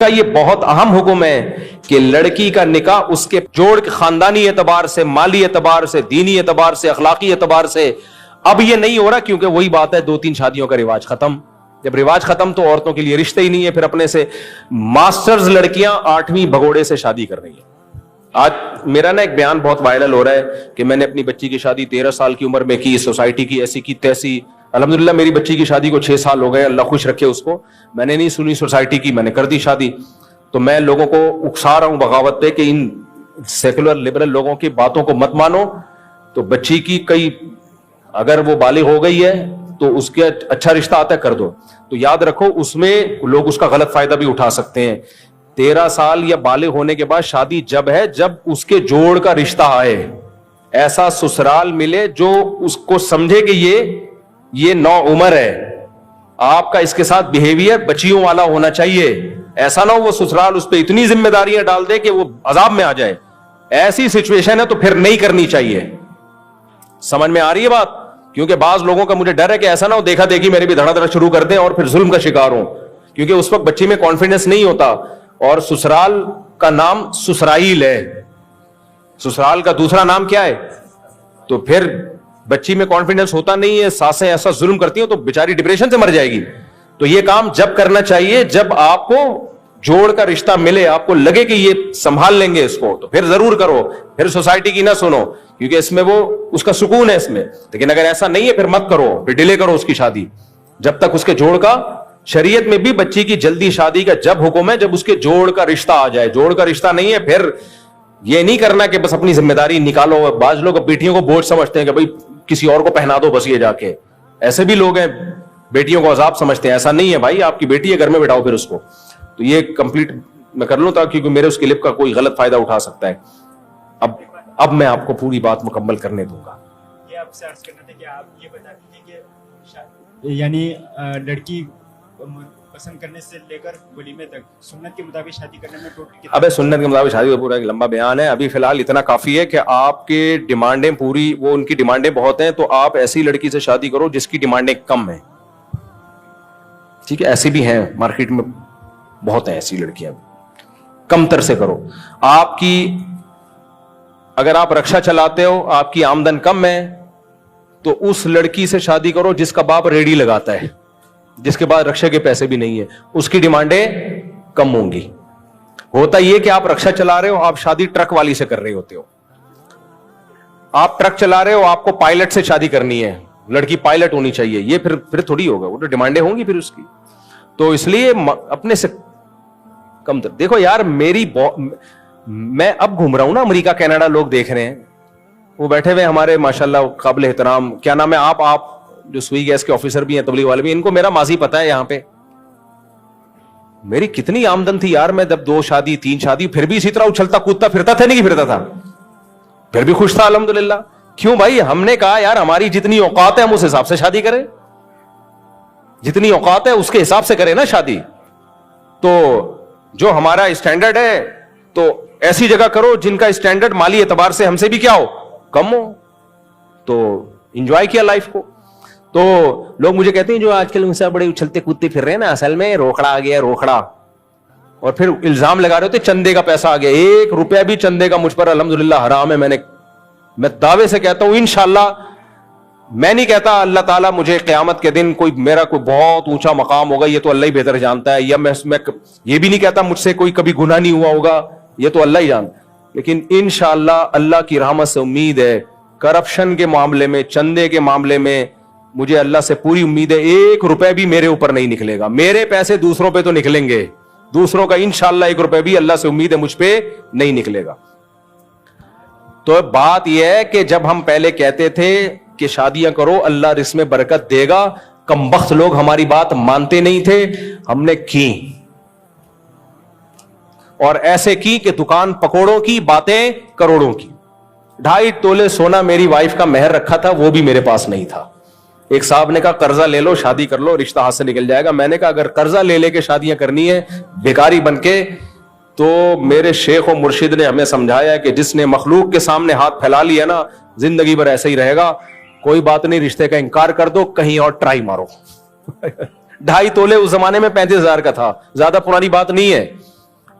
کا یہ بہت اہم حکم ہے کہ لڑکی کا نکاح اس کے جوڑ کے خاندانی اعتبار سے، مالی اعتبار سے، دینی اعتبار سے، اخلاقی اعتبار سے اب یہ نہیں ہو رہا، کیونکہ وہی بات ہے 2-3 شادیوں کا رواج ختم. جب رواج ختم تو عورتوں کے لیے رشتے ہی نہیں ہے. پھر اپنے سے ماسٹرز لڑکیاں 8ویں بھگوڑے سے شادی کر رہی ہیں. آج میرا ایک بیان بہت وائرل ہو رہا ہے کہ میں نے اپنی بچی کی شادی 13 سال کی عمر میں کی، سوسائٹی کی ایسی کی تیسی. الحمدللہ میری بچی کی شادی کو 6 سال ہو گئے، اللہ خوش رکھے اس کو. میں نے نہیں سنی سوسائٹی کی، میں نے کر دی شادی. تو میں لوگوں کو اکسا رہا ہوں بغاوت پہ کہ ان سیکولر لبرل لوگوں کی باتوں کو مت مانو. تو بچی کی کئی اگر وہ بالغ ہو گئی ہے تو اس کے اچھا رشتہ آتا ہے کر دو. تو یاد رکھو اس میں لوگ اس کا غلط فائدہ بھی اٹھا سکتے ہیں. 13 سال یا بالغ ہونے کے بعد شادی جب ہے جب اس کے جوڑ کا رشتہ آئے، ایسا سسرال ملے جو اس کو سمجھے کہ یہ نو عمر ہے، آپ کا اس کے ساتھ بیہیویئر بچیوں والا ہونا چاہیے. ایسا نہ ہو وہ سسرال اس پہ اتنی ذمہ داریاں ڈال دے کہ وہ عذاب میں آ جائے. ایسی سچویشن ہے تو پھر نہیں کرنی چاہیے. سمجھ میں آ رہی ہے بات؟ کیونکہ بعض لوگوں کا مجھے ڈر ہے کہ ایسا نہ ہو دیکھا دیکھی میرے بھی دھڑا دھڑا شروع کر دیں اور پھر ظلم کا شکار ہوں، کیونکہ اس وقت بچی میں کانفیڈنس نہیں ہوتا. اور سسرال کا نام سسرائیل ہے، سسرال کا دوسرا نام کیا ہے؟ تو پھر بچی میں کانفیڈنس ہوتا نہیں ہے، ساسیں ایسا ظلم کرتی ہیں تو بیچاری ڈپریشن سے مر جائے گی. تو یہ کام جب کرنا چاہیے جب آپ کو جوڑ کا رشتہ ملے، آپ کو لگے کہ یہ سنبھال لیں گے اس کو، تو پھر ضرور کرو. پھر سوسائٹی کی نہ سنو، کیونکہ اس میں وہ اس کا سکون ہے اس میں. لیکن اگر ایسا نہیں ہے پھر مت کرو، پھر ڈیلے کرو اس کی شادی جب تک اس کے جوڑ کا. شریعت میں بھی بچی کی جلدی شادی کا جب حکم ہے جب اس کے جوڑ کا رشتہ آ جائے. جوڑ کا رشتہ نہیں ہے پھر یہ نہیں کرنا کہ بس اپنی ذمہ داری نکالو. بعض لوگ بیٹیوں کو بوجھ سمجھتے ہیں کہ بھائی کسی اور کو پہنا دو بس یہ جا کے. ایسے بھی لوگ ہیں بیٹیوں کو عذاب سمجھتے ہیں. ایسا نہیں ہے بھائی، آپ کی بیٹی ہے گھر میں بٹھاؤ پھر اس کو. تو یہ کمپلیٹ میں کر لوں تاکہ کیونکہ میرے اس کلپ کا کوئی غلط فائدہ اٹھا سکتا ہے. اب میں آپ کو پوری بات مکمل کرنے دوں گا. یہ آپ سے عرض کرنا تھا کہ آپ یہ بتا دیجیے کہ یعنی لڑکی پسند کرنے سے لے کر ولیمے تک سنت کے مطابق شادی کرنے میں ٹوٹل ابے سنت کے مطابق شادی کا پورا ایک لمبا بیان ہے. ابھی فی الحال اتنا کافی ہے کہ آپ کے ڈیمانڈیں پوری، وہ ان کی ڈیمانڈیں بہت ہیں تو آپ ایسی لڑکی سے شادی کرو جس کی ڈیمانڈیں کم ہیں. ٹھیک ہے، ایسی بھی ہیں مارکیٹ میں بہت ہیں ایسی لڑکیاں، کم تر سے کرو. آپ کی اگر آپ رکشا چلاتے ہو، آپ کی آمدن کم ہے تو اس لڑکی سے شادی کرو جس کا باپ ریڈی لگاتا ہے، جس کے بعد رکشے کے پیسے بھی نہیں ہے، اس کی ڈیمانڈیں کم ہوں گی. ہوتا یہ کہ آپ رکشا چلا رہے ہو، آپ شادی ٹرک والی سے کر رہے ہوتے ہو. آپ ٹرک چلا رہے ہو، آپ کو پائلٹ سے شادی کرنی ہے، لڑکی پائلٹ ہونی چاہیے. یہ پھر تھوڑی ہوگا، وہ تو ڈیمانڈیں ہوں گی پھر اس کی. تو اس لیے اپنے سے کم تر دیکھو یار. میں اب گھوم رہا ہوں نا امریکہ کینیڈا، لوگ دیکھ رہے ہیں، وہ بیٹھے ہوئے ہمارے ماشاءاللہ قابل احترام، کیا نام ہے، آپ جو سوئی گیس کے آفیسر بھی ہیں، تبلیغ والے بھی، ان کو میرا ماضی پتا ہے. یہاں پہ میری کتنی آمدن تھی یار، میں جب 2 شادی 3 شادی پھر بھی اسی طرح اچھلتا کودتا پھرتا تھا، نہیں پھرتا تھا، پھر بھی خوش تھا الحمدللہ. کیوں بھائی؟ ہم نے کہا یار ہماری جتنی اوقات ہے ہم اس حساب سے شادی کریں، جتنی اوقات ہے اس کے حساب سے کریں نا شادی. تو جو ہمارا اسٹینڈرڈ ہے تو ایسی جگہ کرو جن کا اسٹینڈرڈ مالی اعتبار سے ہم سے بھی کیا ہو، کم ہو. تو انجوائے کیا لائف کو. تو لوگ مجھے کہتے ہیں جو آج کل ان سے بڑے اچھلتے کودتے پھر رہے ہیں نا، اصل میں روکڑا آ گیا، روکڑا. اور پھر الزام لگا رہے ہوتے چندے کا پیسہ آ گیا. 1 روپیہ بھی چندے کا مجھ پر الحمدللہ حرام ہے. میں دعوے سے کہتا ہوں انشاءاللہ، میں نہیں کہتا اللہ تعالیٰ مجھے قیامت کے دن میرا کوئی بہت اونچا مقام ہوگا، یہ تو اللہ ہی بہتر جانتا ہے، یا میں یہ بھی نہیں کہتا مجھ سے کوئی کبھی گناہ نہیں ہوا ہوگا، یہ تو اللہ ہی جانتا. لیکن انشاءاللہ اللہ کی رحمت سے امید ہے، کرپشن کے معاملے میں، چندے کے معاملے میں مجھے اللہ سے پوری امید ہے 1 روپے بھی میرے اوپر نہیں نکلے گا. میرے پیسے دوسروں پہ تو نکلیں گے، دوسروں کا انشاءاللہ 1 روپے بھی اللہ سے امید ہے مجھ پہ نہیں نکلے گا. تو بات یہ ہے کہ جب ہم پہلے کہتے تھے کہ شادیاں کرو اللہ رزق میں برکت دے گا، کم بخت لوگ ہماری بات مانتے نہیں تھے، ہم نے کی، اور ایسے کی کہ دکان پکوڑوں کی، باتیں کروڑوں کی. 2.5 تولے سونا میری وائف کا مہر رکھا تھا، وہ بھی میرے پاس نہیں تھا. ایک صاحب نے کہا قرضہ لے لو شادی کر لو، رشتہ ہاتھ سے نکل جائے گا. میں نے کہا اگر قرضہ لے کے شادیاں کرنی ہے بھیکاری بن کے، تو میرے شیخ و مرشد نے ہمیں سمجھایا کہ جس نے مخلوق کے سامنے ہاتھ پھیلا لیا نا زندگی بھر ایسے ہی رہے گا. کوئی بات نہیں، رشتے کا انکار کر دو، کہیں اور ٹرائی مارو. 2.5 تولے اس زمانے میں 35,000 کا تھا، زیادہ پرانی بات نہیں ہے.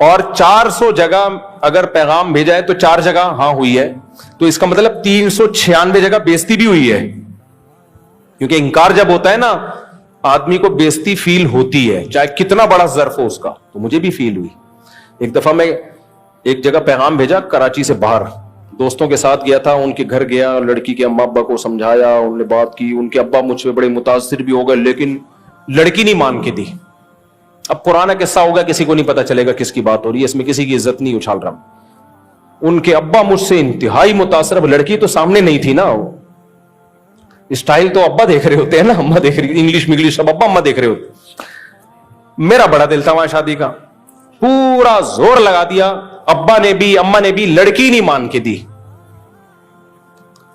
اور 400 جگہ اگر پیغام بھیجا ہے تو 4 جگہ ہاں ہوئی ہے, تو اس کا مطلب 396 جگہ بےزتی بھی ہوئی ہے. کیونکہ انکار جب ہوتا ہے نا, آدمی کو بےزتی فیل ہوتی ہے, چاہے کتنا بڑا ظرف ہو اس کا. تو مجھے بھی فیل ہوئی. ایک دفعہ میں ایک جگہ پیغام بھیجا کراچی سے باہر, دوستوں کے ساتھ گیا تھا, ان کے گھر گیا, لڑکی کے اماں ابا کو سمجھایا, انہوں نے بات کی, ان کے ابا مجھ سے بڑے متاثر بھی ہو گئے, لیکن لڑکی نہیں مان کے دی. اب پرانا قصہ ہوگا, کسی کو نہیں پتا چلے گا کس کی بات ہو رہی ہے, اس میں کسی کی عزت نہیں اچھال رہا. ان کے ابا مجھ سے انتہائی متاثر. اب لڑکی تو سامنے نہیں تھی نا, اسٹائل تو ابا دیکھ رہے ہوتے ہیں نا, اماں دیکھ رہی, انگلش سب ابا اماں دیکھ رہے ہوتے. میرا بڑا دل تھا وہاں شادی کا, پورا زور لگا دیا, ابا نے بھی اماں نے بھی, لڑکی نہیں مان کے دی.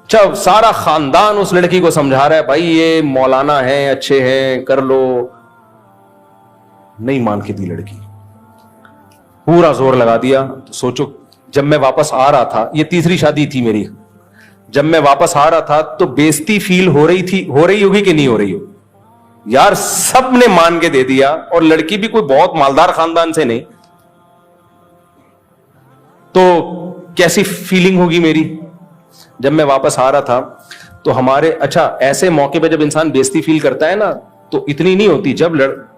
جب سارا خاندان اس لڑکی کو سمجھا رہا ہے, بھائی یہ مولانا ہیں, اچھے ہیں, کر لو, نہیں مان کے دی لڑکی. پورا زور لگا دیا. سوچو جب میں واپس آ رہا تھا, یہ تیسری شادی تھی میری, جب میں واپس آ رہا تھا تو بےزتی فیل ہو رہی ہوگی کہ نہیں ہو رہی ہو یار. سب نے مان کے دے دیا, اور لڑکی بھی کوئی بہت مالدار خاندان سے نہیں, تو کیسی فیلنگ ہوگی میری. جب میں واپس آ رہا تھا تو ہمارے, اچھا ایسے موقع پہ جب انسان بےزتی فیل کرتا ہے نا تو اتنی نہیں ہوتی, جب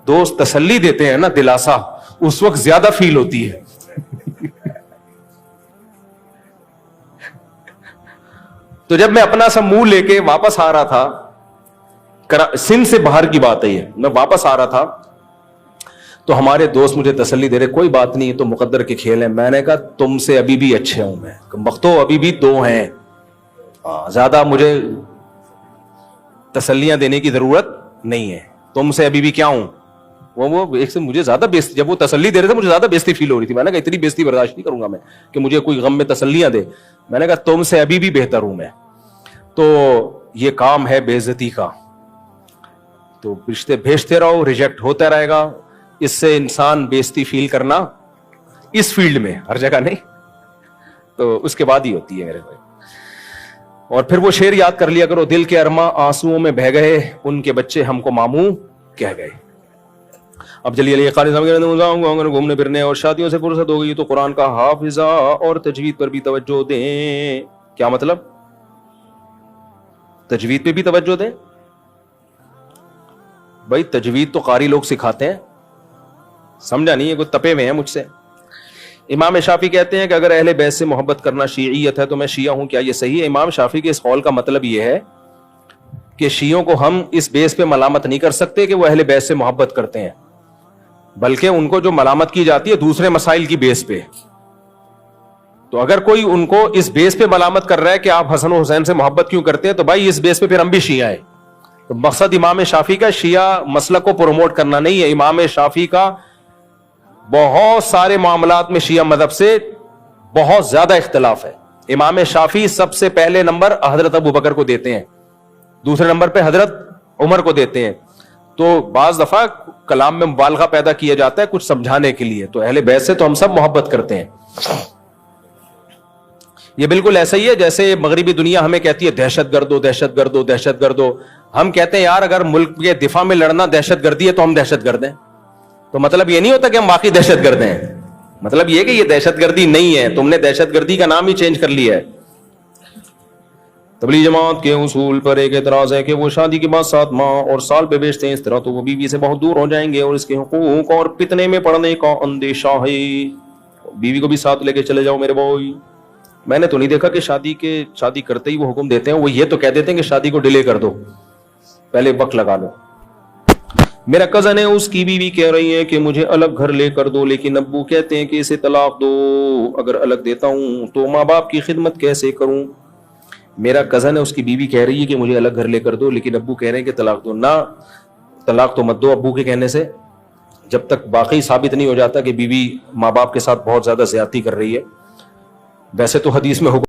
دوست تسلی دیتے ہیں نا, دلاسا, اس وقت زیادہ فیل ہوتی ہے. تو جب میں اپنا سا منہ لے کے واپس آ رہا تھا, سندھ سے باہر کی بات ہے یہ, میں واپس آ رہا تھا تو ہمارے دوست مجھے تسلی دے رہے, کوئی بات نہیں, تو مقدر کے کھیل ہیں. میں نے کہا تم سے ابھی بھی اچھے ہوں میں, بختو ابھی بھی 2 ہیں, زیادہ مجھے تسلیاں دینے کی ضرورت نہیں ہے, تم سے ابھی بھی کیا ہوں. وہ ایک سے مجھے زیادہ بےزتی, جب وہ تسلی دے رہے تھے مجھے زیادہ بےزتی فیل ہو رہی تھی. میں نے کہا اتنی بےزتی برداشت نہیں کروں گا میں کہ مجھے کوئی غم میں تسلیاں دے. میں نے کہا تم سے ابھی بھی بہتر ہوں میں. تو یہ کام ہے بے عزتی کا, تو رشتے بھیجتے رہو, ریجیکٹ ہوتا رہے گا. اس سے انسان بے عزتی فیل کرنا اس فیلڈ میں, ہر جگہ نہیں, تو اس کے بعد ہی ہوتی ہے میرے بھائی. اور پھر وہ شعر یاد کر لیا کرو, دل کے ارماں آنسوؤں میں بہہ گئے, ان کے بچے ہم کو ماموں کہہ گئے. اب جلی علی خالد گھومنے پھرنے اور شادیوں سے فرصت ہو گئی تو قرآن کا حافظہ اور تجوید پر بھی توجہ دیں. کیا مطلب؟ تجوید پہ بھی توجہ دیں. بھائی تجوید تو قاری لوگ سکھاتے ہیں, سمجھا نہیں, ہے کوئی تپے ہوئے ہیں مجھ سے. امام شافعی کہتے ہیں کہ اگر اہل بیت سے محبت کرنا شیعیت ہے تو میں شیعہ ہوں, کیا یہ صحیح ہے؟ امام شافعی کے اس قول کا مطلب یہ ہے کہ شیعوں کو ہم اس بیس پہ ملامت نہیں کر سکتے کہ وہ اہل بیت سے محبت کرتے ہیں, بلکہ ان کو جو ملامت کی جاتی ہے دوسرے مسائل کی بیس پہ. تو اگر کوئی ان کو اس بیس پہ ملامت کر رہا ہے کہ آپ حسن و حسین سے محبت کیوں کرتے ہیں, تو بھائی اس بیس پہ پھر ہم بھی شیعہ ہیں. تو مقصد امام شافعی کا شیعہ مسلک کو پروموٹ کرنا نہیں ہے. امام شافعی کا بہت سارے معاملات میں شیعہ مذہب سے بہت زیادہ اختلاف ہے. امام شافعی سب سے پہلے نمبر حضرت ابو بکر کو دیتے ہیں, دوسرے نمبر پہ حضرت عمر کو دیتے ہیں. تو بعض دفعہ کلام میں مبالغہ پیدا کیا جاتا ہے کچھ سمجھانے کے لیے. تو اہل بیت سے تو ہم سب محبت کرتے ہیں. یہ بالکل ایسا ہی ہے جیسے مغربی دنیا ہمیں کہتی ہے دہشت گرد ہو, دہشت گرد ہو, دہشت گرد ہو. ہم کہتے ہیں یار اگر ملک کے دفاع میں لڑنا دہشت گردی ہے تو ہم دہشت گرد ہیں. تو مطلب یہ نہیں ہوتا کہ ہم واقعی دہشت گرد ہیں, مطلب یہ کہ یہ دہشت گردی نہیں ہے, تم نے دہشت گردی کا نام ہی چینج کر لیا ہے. تبلیغ جماعت کے اصول پر ایک اعتراض ہے کہ وہ شادی کے بعد 7 ماہ اور سال پہ بیچتے ہیں, اس طرح تو وہ بیوی سے بہت دور ہو جائیں گے اور اس کے حقوق اور فتنے میں پڑنے کا اندیشہ ہے. بیوی کو بھی ساتھ لے کے چلے جاؤ میرے بھائی. میں نے تو نہیں دیکھا کہ شادی کرتے ہی وہ حکم دیتے ہیں. وہ یہ تو کہہ دیتے ہیں کہ شادی کو ڈیلے کر دو, پہلے وقت لگا لو. میرا کزن ہے, اس کی بیوی کہہ رہی ہے کہ مجھے الگ گھر لے کر دو, لیکن ابو کہتے ہیں کہ اسے طلاق دو. اگر الگ دیتا ہوں تو ماں باپ کی خدمت کیسے کروں؟ میرا کزن ہے, اس کی بیوی کہہ رہی ہے کہ مجھے الگ گھر لے کر دو, لیکن ابو کہہ رہے ہیں کہ طلاق دو. نہ, طلاق تو مت دو ابو کے کہنے سے, جب تک واقعی ثابت نہیں ہو جاتا کہ بیوی ماں باپ کے ساتھ بہت زیادہ زیادتی کر رہی ہے. ویسے تو حدیث میں حکم